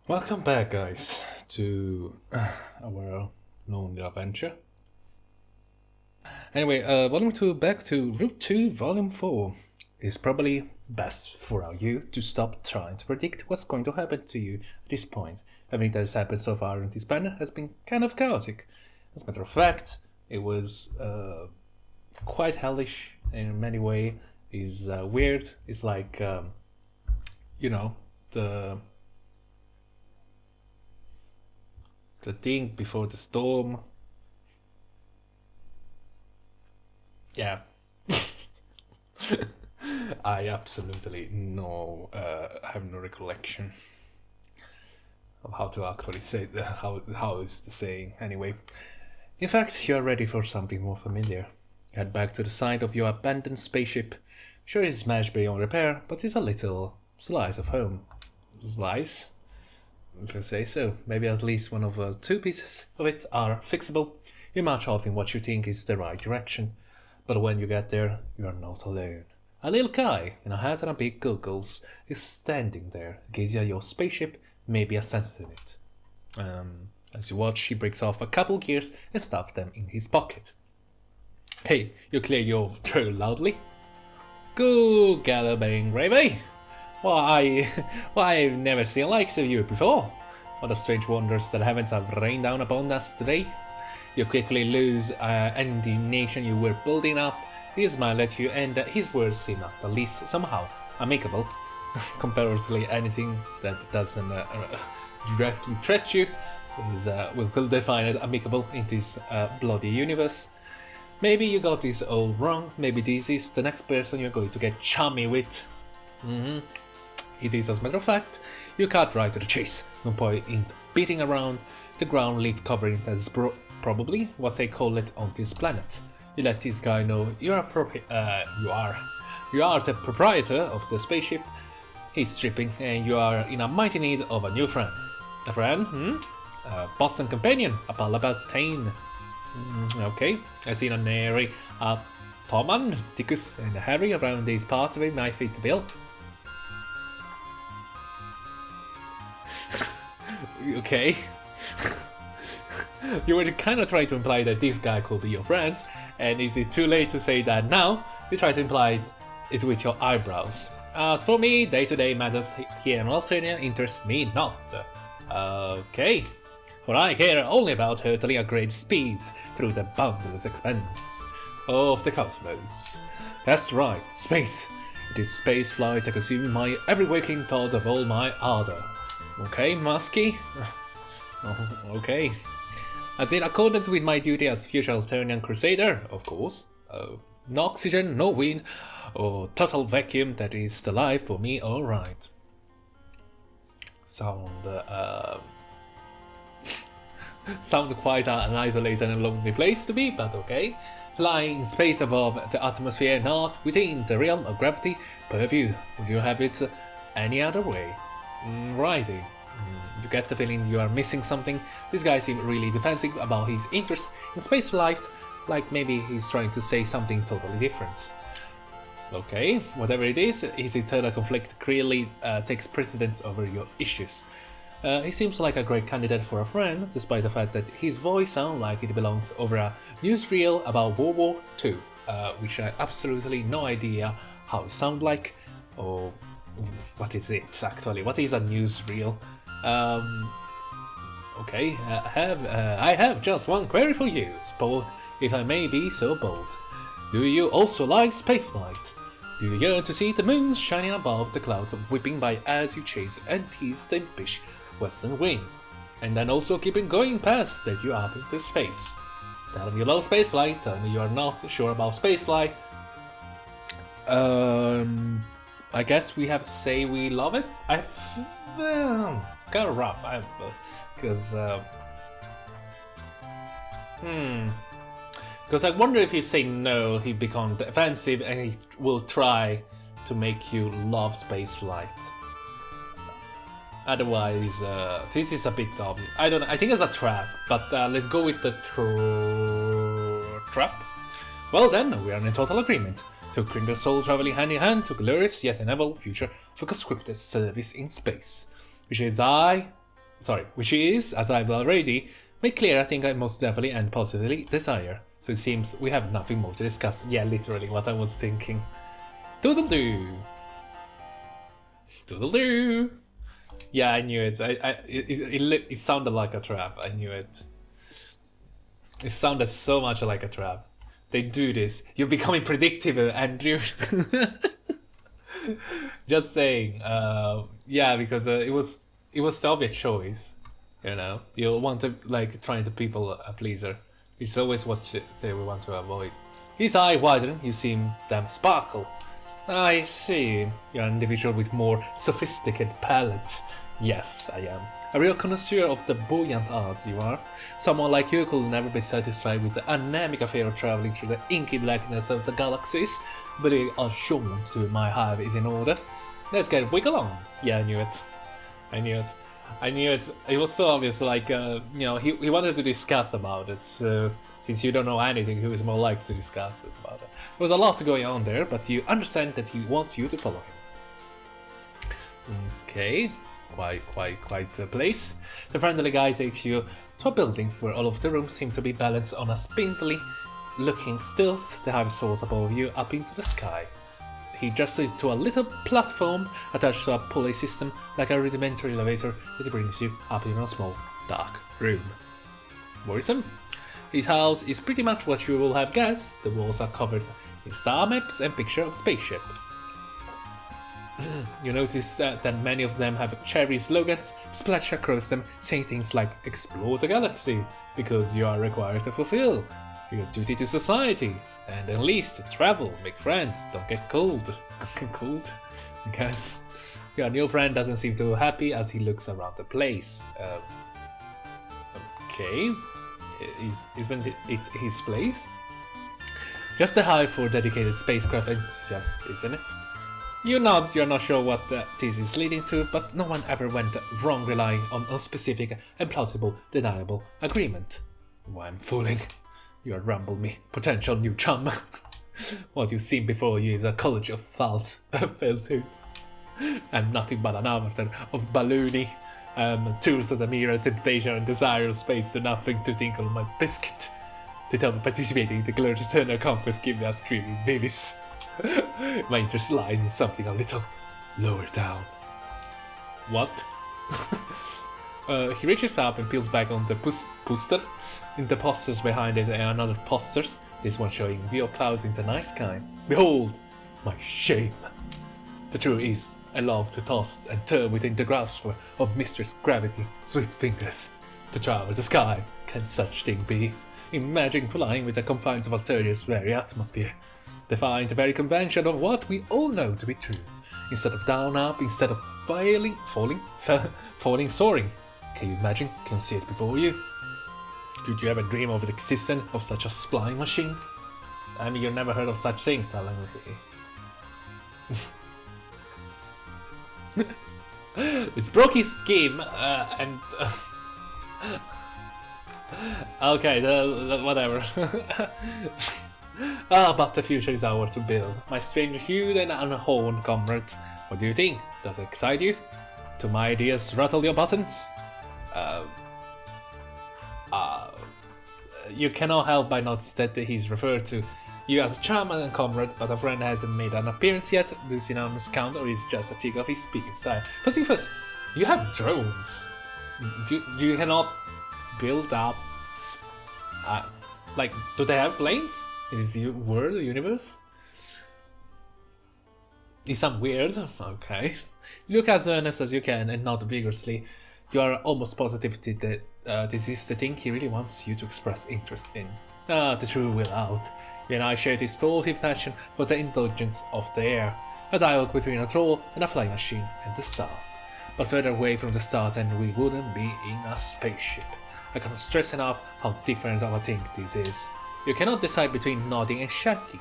Welcome back, guys, to our lonely adventure. Anyway, back to Route 2, Volume 4. It's probably best for you to stop trying to predict what's going to happen to you at this point. Everything that has happened so far in this banner has been kind of chaotic. As a matter of fact, it was quite hellish in many ways. It's weird. It's like, the thing before the storm. Yeah. I absolutely have no recollection of how to actually say how is the saying anyway. In fact, you're ready for something more familiar. Head back to the site of your abandoned spaceship. Sure, it's smashed beyond repair, but it's a little slice of home. Slice? If I say so. Maybe at least one of two pieces of it are fixable. You march off in what you think is the right direction. But when you get there, you are not alone. A little guy in a hat and a big goggles is standing there, gazing at your spaceship, maybe assessing it. As you watch, he breaks off a couple gears and stuffs them in his pocket. Hey, you clear your throat loudly? Go, galloping gravy! Why, I've never seen likes of you before. What a strange wonders that heavens have rained down upon us today. You quickly lose any nation you were building up. He smiled at you, and his words seem at the least somehow amicable. Comparatively, anything that doesn't directly threat you will define it amicable in this bloody universe. Maybe you got this all wrong. Maybe this is the next person you're going to get chummy with. It is, as a matter of fact, you cut right to the chase. No point in beating around the ground leaf covering that's probably what they call it on this planet. You let this guy know you are the proprietor of the spaceship. He's stripping, and you are in a mighty need of a new friend. A friend? A boss and companion, a pal about Tain. Okay, I see a nary Toman, Ticus, and Harry around these parts of my feet to build. Okay. You were kind of trying to imply that this guy could be your friend, and is it too late to say that now? You try to imply it with your eyebrows. As for me, day-to-day matters here in Alternia interests me not. Okay. For I care only about hurtling at great speeds through the boundless expanse of the cosmos. That's right, space. It is space flight that consumes my every waking thought of all my ardor. Okay, Musky? Okay. As in accordance with my duty as future Alternian Crusader, of course. No oxygen, no wind, or total vacuum, that is the life for me, alright. Sound quite an isolated and lonely place to be, but okay. Flying in space above the atmosphere, not within the realm of gravity purview. Would you have it any other way? Righty. You get the feeling you are missing something. This guy seems really defensive about his interest in spaceflight, like maybe he's trying to say something totally different. Okay, whatever it is, his internal conflict clearly takes precedence over your issues. He seems like a great candidate for a friend, despite the fact that his voice sounds like it belongs over a newsreel about World War II, which I absolutely no idea how it sounds like, or what is it actually? What is a newsreel? Okay, I have just one query for you, sport, if I may be so bold. Do you also like spaceflight? Do you yearn to see the moons shining above the clouds whipping by as you chase and tease the impish western wind, and then also keeping going past that you up into space? Tell me you love spaceflight, tell me you are not sure about spaceflight. I guess we have to say we love it. It's kind of rough, because I wonder if you say no, he becomes defensive and he will try to make you love spaceflight. Otherwise, this is a bit I don't know. I think it's a trap, but let's go with the trap. Well then, we are in total agreement. Two kindred souls traveling hand in hand to glorious yet inevitable future of a conscripted service in space, which is I which is, as I've already made clear, I think I most definitely and positively desire. So it seems we have nothing more to discuss. Yeah, literally what I was thinking. Doodle-doo! Doodle-doo! Yeah, I knew it. It sounded like a trap. I knew it. It sounded so much like a trap. They do this. You're becoming predictable, Andrew. Just saying. Yeah, because it was the obvious choice. You know, you want to like trying to people pleaser. It's always what they want to avoid. His eye widened. You see them sparkle. I see. You're an individual with more sophisticated palate. Yes, I am. A real connoisseur of the buoyant arts, you are. Someone like you could never be satisfied with the anemic affair of traveling through the inky blackness of the galaxies, but I assure you my hive is in order. Let's get wiggle on. Yeah, I knew it. I knew it. I knew it. It was so obvious, like, you know, he wanted to discuss about it, so since you don't know anything, he was more likely to discuss it about it. There was a lot going on there, but you understand that he wants you to follow him. Okay. Quite a place. The friendly guy takes you to a building where all of the rooms seem to be balanced on a spindly looking stilts. The hive soars above you up into the sky. He adjusts it to a little platform attached to a pulley system like a rudimentary elevator that brings you up in a small dark room. Worrisome? His house is pretty much what you will have guessed. The walls are covered in star maps and pictures of a spaceship. You notice that many of them have cherry slogans splashed across them saying things like explore the galaxy, because you are required to fulfill your duty to society, and enlist, travel, make friends, don't get cold. Cold? Because your new friend doesn't seem too happy as he looks around the place. Okay, isn't it his place? Just a hive for dedicated spacecraft enthusiasts, isn't it? You're not sure what this is leading to, but no one ever went wrong relying on a specific and plausible deniable agreement. Why I'm fooling. You rumble me, potential new chum. What you've seen before you is a college of falsehoods. I'm nothing but an amateur of balloony. Tools of the mirror, temptation and desire of space do nothing to tinkle my biscuit. To tell me participating in the glorious eternal conquest give me a screaming babies. My interest lies in something a little lower down. What? He reaches up and peels back on the poster. In the posters behind it are another posters, this one showing view of clouds in the night sky. Behold, my shame! The truth is, I love to toss and turn within the grasp of mistress gravity, sweet fingers. To travel the sky, can such thing be? Imagine flying with the confines of Alternia's very atmosphere. Defying the very convention of what we all know to be true. Instead of down up, instead of falling, soaring. Can you imagine? Can you see it before you? Did you ever dream of the existence of such a flying machine? I mean, you never heard of such thing, It's broke his game, and... okay, whatever. But the future is ours to build. My strange-hued and unhorned comrade. What do you think? Does it excite you? Do my ideas rattle your buttons? You cannot help but notice that he's referred to you as a charmer and comrade, but a friend hasn't made an appearance yet. Do you synonymous count, or is it just a tick of his speaking style? First thing first, you have drones. You cannot build up... like, do they have planes? In this world, universe? Is some weird? Okay. Look as earnest as you can and not vigorously. You are almost positive that this is the thing he really wants you to express interest in. The truth will out. You and I share this furtive passion for the indulgence of the air, a dialogue between a troll and a flying machine and the stars. But further away from the start and we wouldn't be in a spaceship. I cannot stress enough how different of a thing this is. You cannot decide between nodding and shaking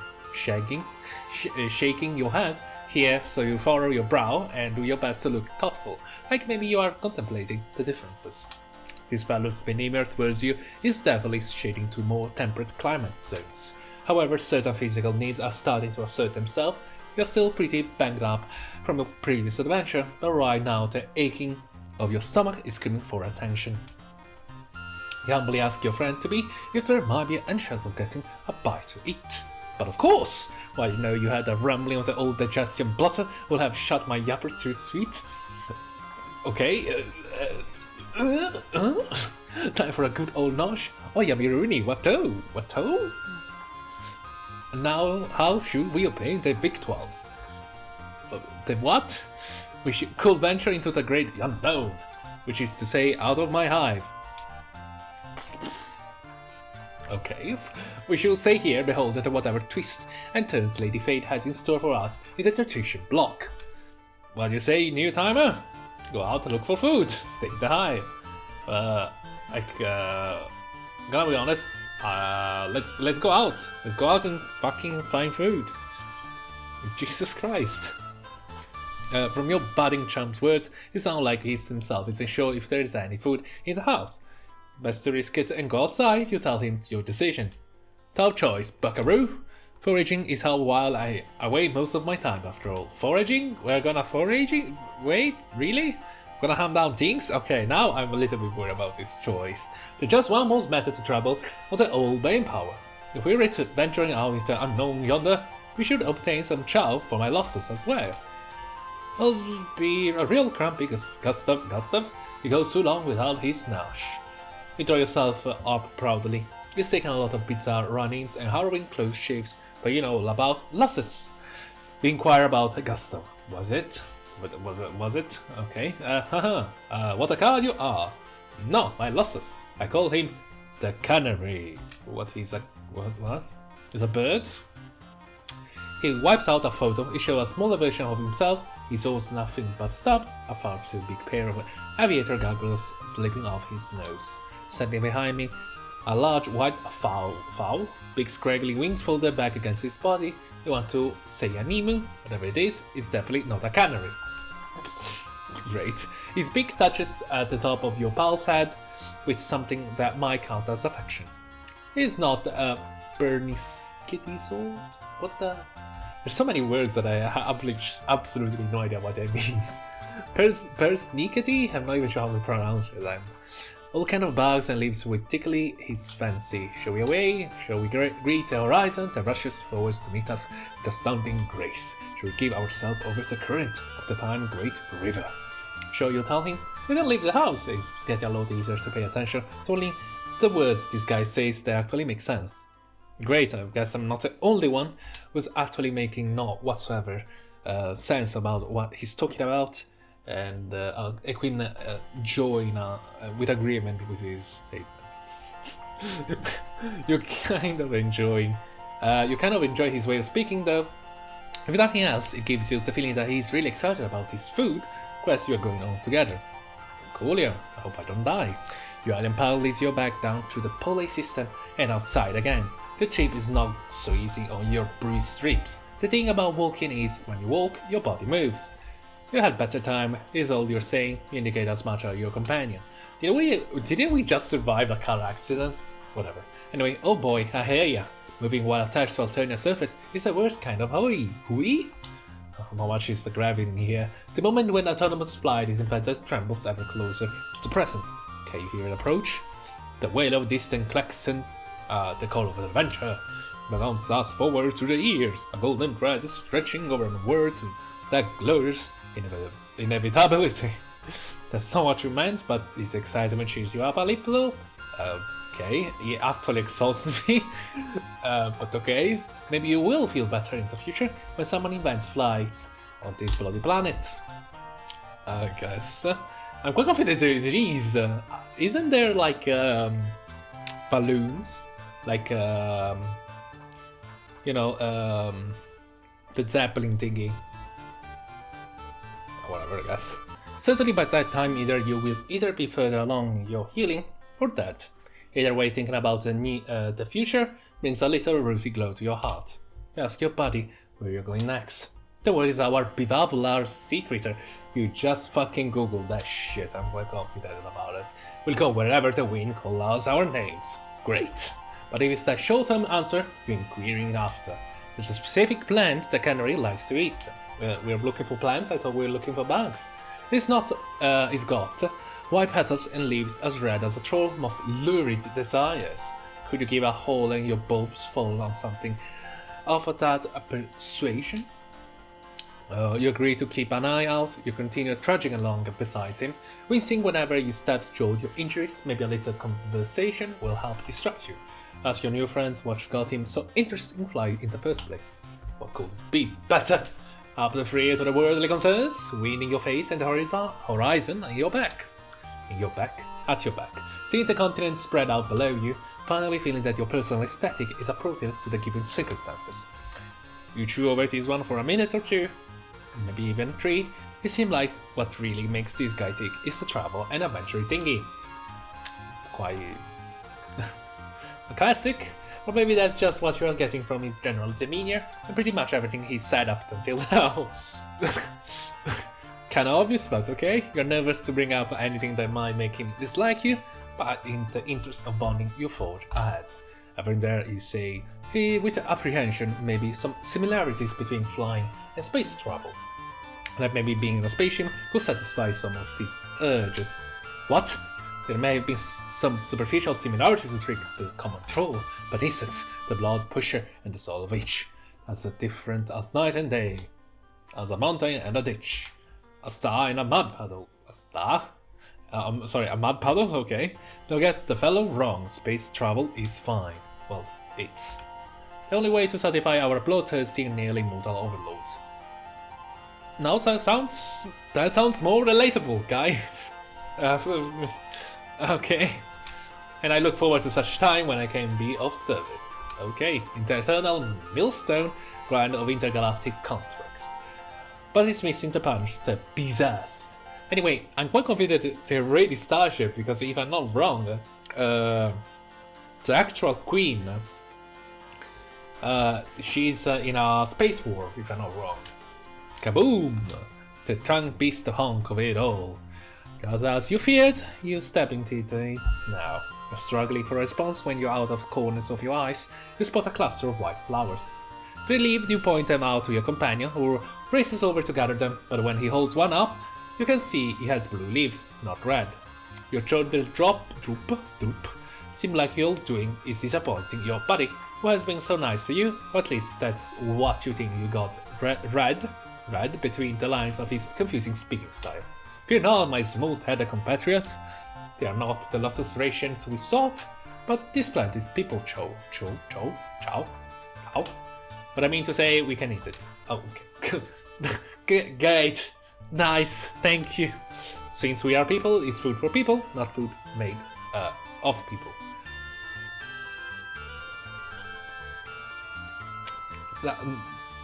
your head here, so you furrow your brow and do your best to look thoughtful, like maybe you are contemplating the differences. This fellow's veneer towards you is definitely shading to more temperate climate zones. However, certain physical needs are starting to assert themselves. You're still pretty banged up from a previous adventure, but right now the aching of your stomach is screaming for attention. You humbly ask your friend to be if there might be a chance of getting a bite to eat. But of course, while you know you had a rumbling of the old digestion blutter will have shut my yapper too sweet. Okay, time for a good old nosh. Oh yummy rooney, what-o? Now, how should we obtain the victuals? The what? We could venture into the great unknown, which is to say, out of my hive. Okay, we shall stay here, beholden to whatever twists and turns Lady Fate has in store for us in the nutrition block. What do you say, new timer? Go out and look for food, stay in the hive. Gonna be honest, let's go out. Let's go out and fucking find food. Jesus Christ. From your budding chump's words, it sounds like he himself isn't sure if there is any food in the house. Best to risk it and go outside, you tell him your decision. Tough choice, buckaroo. Foraging is how while I away most of my time after all. Foraging? We're gonna foraging? Wait, really? Gonna hand down things? Okay, now I'm a little bit worried about this choice. There's just one most method to travel on the old brain power. If we're venturing out into the unknown yonder, we should obtain some chow for my losses as well. It'll be a real crampy Gustav, he goes too long without his nosh. You draw yourself up proudly. It's taken a lot of bizarre run-ins and harrowing close shaves, but you know all about losses. You inquire about Gustav. Was it? Okay. What a coward you are. No, my losses. I call him the canary. What is a what? Is a bird? He wipes out a photo. He shows a smaller version of himself. He shows nothing but stubs, a far too big pair of aviator goggles slipping off his nose. Standing behind me, a large white fowl, big scraggly wings folded back against his body. You want to say an emu? Whatever it is, it's definitely not a canary. Great. His beak touches at the top of your pal's head with something that might count as affection. He's not a Berniskitty sort? What the? There's so many words that I have absolutely no idea what that means. Persnickety? I'm not even sure how to pronounce it. All kind of bugs and leaves with tickly his fancy. Shall we away? Shall we greet the horizon that rushes forwards to meet us with astounding grace? Shall we give ourselves over to the current of the time great river? Shall you tell him? We don't leave the house. It's getting a lot easier to pay attention to only the words this guy says that actually make sense. Great, I guess I'm not the only one who's actually making no whatsoever sense about what he's talking about. And Equin join with agreement with his statement. You kind of enjoy his way of speaking, though. If nothing else, it gives you the feeling that he's really excited about this food quest you're going on together. Coolio, I hope I don't die. Your alien pal leads you back down to the pulley system and outside again. The trip is not so easy on your bruised ribs. The thing about walking is, when you walk, your body moves. You had better time, is all you're saying. You indicate as much as your companion. Didn't we just survive a car accident? Whatever. Anyway, oh boy, I hear ya. Moving while attached to Alternia surface is the worst kind of hooey. Hooey? How much is the gravity in here? The moment when autonomous flight is invented trembles ever closer to the present. Can you hear it approach? The wail of distant klaxon, the call of adventure, becomes us forward to the ears. A golden thread is stretching over a word that glurs inevitability. That's not what you meant, but this excitement cheers you up a little. Okay, it actually exhausts me. But okay, maybe you will feel better in the future when someone invents flights on this bloody planet. I guess. I'm quite confident there is. Isn't there like balloons? Like, the Zeppelin thingy. Whatever, I guess. Certainly by that time you will either be further along in your healing or dead. Either way, thinking about the future brings a little rosy glow to your heart. You ask your buddy where you're going next. The word is our beloved secreter. You just fucking Google that shit, I'm quite confident about it. We'll go wherever the wind calls our names. Great. But if it's that short-term answer you're inquiring after, there's a specific plant the canary likes to eat. We're looking for plants, I thought we were looking for bugs. It's not, it's got white petals and leaves as red as a troll's most lurid desires. Could you give a hole in your bulbs fall on something of that persuasion? You agree to keep an eye out, you continue trudging along beside him, wincing whenever you stab Joe your injuries. Maybe a little conversation will help distract you, as your new friends what got him so interested in flying in the first place. What could be better? Up the free to the worldly concerns, wind in your face and the horizon and your back. At your back. Seeing the continent spread out below you, finally feeling that your personal aesthetic is appropriate to the given circumstances. You chew over this one for a minute or two, maybe even 3. It seems like what really makes this guy tick is the travel and adventure thingy. Quite a classic, or maybe that's just what you're getting from his general demeanor and pretty much everything he's said up until now. Kinda obvious, but okay. You're nervous to bring up anything that might make him dislike you, but in the interest of bonding, you forge ahead. Even there, you say, with apprehension, maybe some similarities between flying and space travel. Like maybe being in a spaceship could satisfy some of these urges. What? There may have been some superficial similarities to trick the common troll, but instance, the blood pusher and the soul of each, as different as night and day, as a mountain and a ditch, a star and a mud puddle. A star? A mud puddle? Okay. Don't get the fellow wrong, space travel is fine. Well, it's the only way to satisfy our bloodthirsty and nearly mortal overlords. Now that sounds more relatable, guys. Okay. And I look forward to such time when I can be of service. Okay, eternal millstone, grind of intergalactic context. But it's missing the punch, the pizzazz. Anyway, I'm quite confident they're ready Starship because if I'm not wrong, the actual queen, she's in a space war, if I'm not wrong. Kaboom! The trunk beats the honk of it all. Because as you feared, you step into it now. You're struggling for a response when you're out of the corners of your eyes, you spot a cluster of white flowers. Relieved, you point them out to your companion, who races over to gather them, but when he holds one up, you can see he has blue leaves, not red. Your shoulders droop. Seem like you're doing is disappointing your buddy, who has been so nice to you, or at least that's what you think you got read between the lines of his confusing speaking style. Fear not, my smooth-headed compatriot. They are not the lustrous rations we sought, but this plant is people chow. But I mean to say, we can eat it. Oh, okay. Great. Nice, thank you. Since we are people, it's food for people, not food made of people.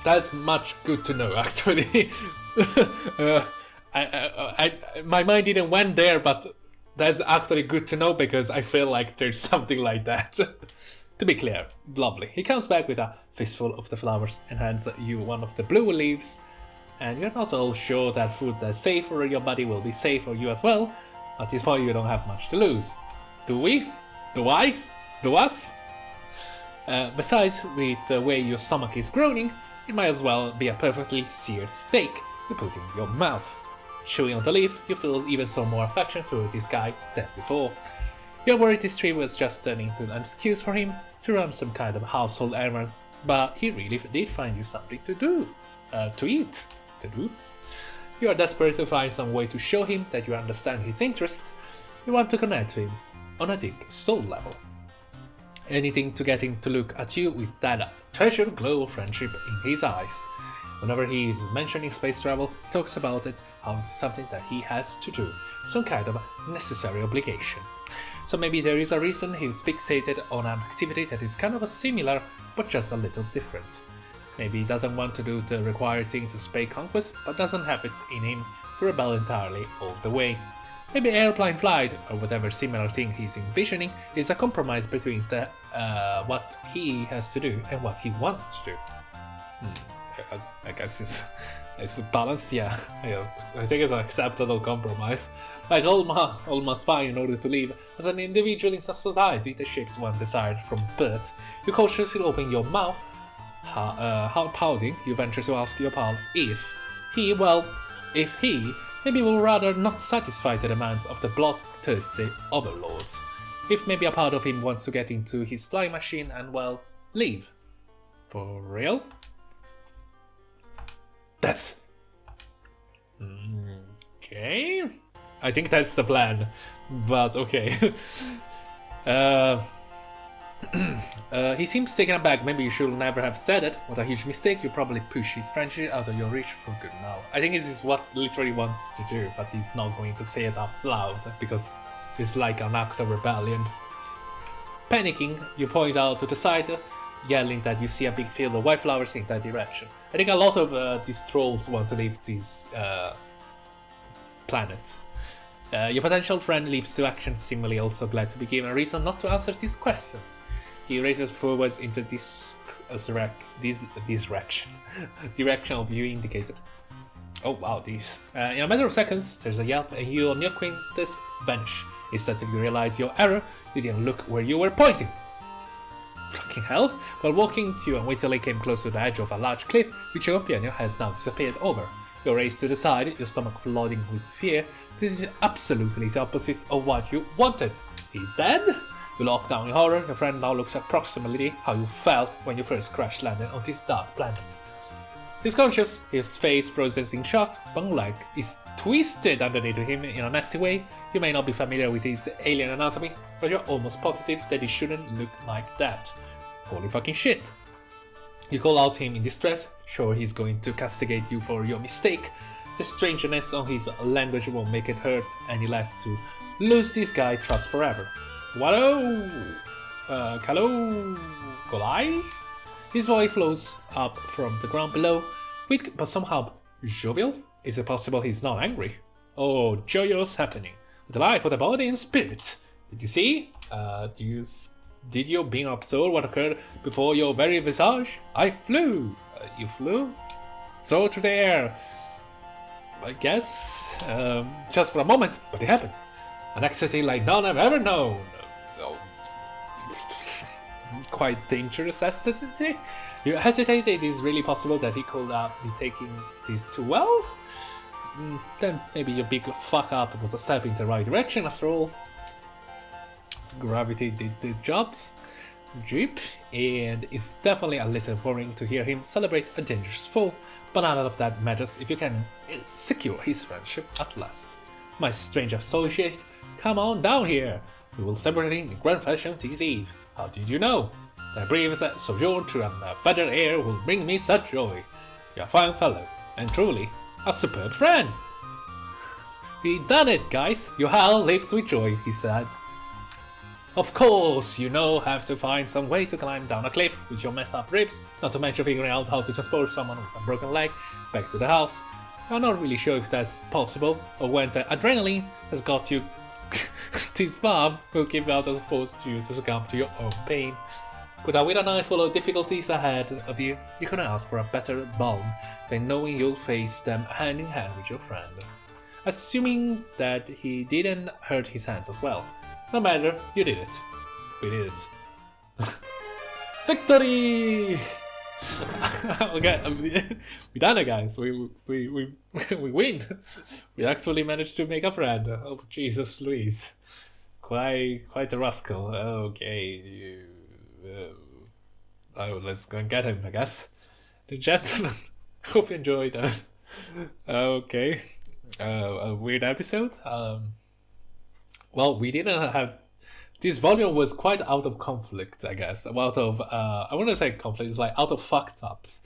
That's much good to know, actually. My mind didn't went there, but that's actually good to know because I feel like there's something like that. To be clear, lovely. He comes back with a fistful of the flowers and hands you one of the blue leaves. And you're not all sure that food that's safe for your body will be safe for you as well. At this point, you don't have much to lose. Do we? Do I? Do us? Besides, with the way your stomach is groaning, it might as well be a perfectly seared steak you put in your mouth. Chewing on the leaf, you feel even some more affection toward this guy than before. You're worried this trip was just turning into an excuse for him to run some kind of household errand, but he really did find you something to do. To eat. To do. You are desperate to find some way to show him that you understand his interest. You want to connect to him on a deep soul level. Anything to get him to look at you with that treasured glow of friendship in his eyes. Whenever he is mentioning space travel, he talks about it, how it's something that he has to do, some kind of necessary obligation. So maybe there is a reason he's fixated on an activity that is kind of similar, but just a little different. Maybe he doesn't want to do the required thing to spay conquest, but doesn't have it in him to rebel entirely all the way. Maybe airplane flight, or whatever similar thing he's envisioning, is a compromise between the what he has to do and what he wants to do. I guess it's a balance, yeah. I think it's an acceptable compromise. Like all must find in order to live as an individual in a society that shapes one desired from birth. You cautiously open your mouth, pouting, you venture to ask your pal if he maybe we'll rather not satisfy the demands of the bloodthirsty overlords. If maybe a part of him wants to get into his flying machine and, well, leave. For real? That's... Okay... I think that's the plan, but okay. He seems taken aback. Maybe you should never have said it. What a huge mistake. You probably push his friendship out of your reach for good now. I think this is what literally wants to do, but he's not going to say it out loud because it's like an act of rebellion. Panicking, you point out to the side, yelling that you see a big field of white flowers in that direction. I think a lot of these trolls want to leave this planet. Your potential friend leaps to action, seemingly also glad to be given a reason not to answer this question. He races forwards into this direction of you indicated. Oh wow, these. In a matter of seconds, there's a yelp and you and your acquaintance vanish. Instead you realize your error, you didn't look where you were pointing. Fucking hell. While walking, you unwittingly came close to the edge of a large cliff, which your companion has now disappeared over. You race to the side, your stomach flooding with fear. This is absolutely the opposite of what you wanted. He's dead? You lock down in horror. Your friend now looks approximately how you felt when you first crash landed on this dark planet. He's conscious, his face frozen in shock, one leg is twisted underneath him in a nasty way. You may not be familiar with his alien anatomy, but you're almost positive that he shouldn't look like that. Holy fucking shit. You call out to him in distress, sure he's going to castigate you for your mistake. The strangeness on his language won't make it hurt any less to lose this guy trust forever. Wado! Hello? Golai? His voice flows up from the ground below, weak but somehow jovial. Is it possible he's not angry? Oh, joyous happening. The life of the body and spirit. Did you see? Did you being observed what occurred before your very visage? I flew. You flew? So through the air. I guess. Just for a moment, but it happened. An ecstasy like none I've ever known. Quite dangerous ecstasy. You hesitate. It is really possible that he could be taking this too well? Then maybe your big fuck up was a step in the right direction after all. Gravity did the jobs. Jeep, and it's definitely a little worrying to hear him celebrate a dangerous fall, but none of that matters if you can secure his friendship at last. My strange associate, come on down here. We will celebrate in grand fashion this eve. How did you know? Thy brief sojourn through a feathered air will bring me such joy. You're a fine fellow, and truly a superb friend. We done it, guys. Your hell lives with joy, he said. Of course, you have to find some way to climb down a cliff with your messed up ribs, not to mention figuring out how to transport someone with a broken leg back to the house. I'm not really sure if that's possible, or when the adrenaline has got you this far will give out the force to use to succumb to your own pain. But with a night full of difficulties ahead of you, you couldn't ask for a better balm than knowing you'll face them hand in hand with your friend. Assuming that he didn't hurt his hands as well. No matter, you did it. We did it. Victory! Okay, we done it, guys. We win. We actually managed to make a friend. Oh Jesus, Louise, quite a rascal. Okay, let's go and get him, I guess. The gentleman. Hope you enjoyed that. Okay, a weird episode. Well, we didn't have. This volume was quite out of conflict, I guess. Out of, I wouldn't say conflict, it's like out of fucked ups.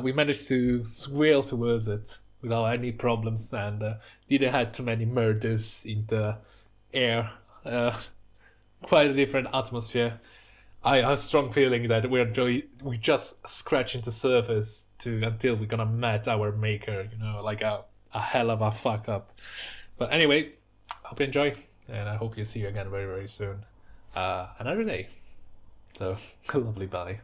We managed to swirl towards it without any problems and didn't have too many murders in the air. Quite a different atmosphere. I have a strong feeling that we're just scratching the surface until we're gonna meet our maker, like a hell of a fuck up. But anyway, hope you enjoy. And I hope you see you again very, very soon. Another day. So, lovely bye.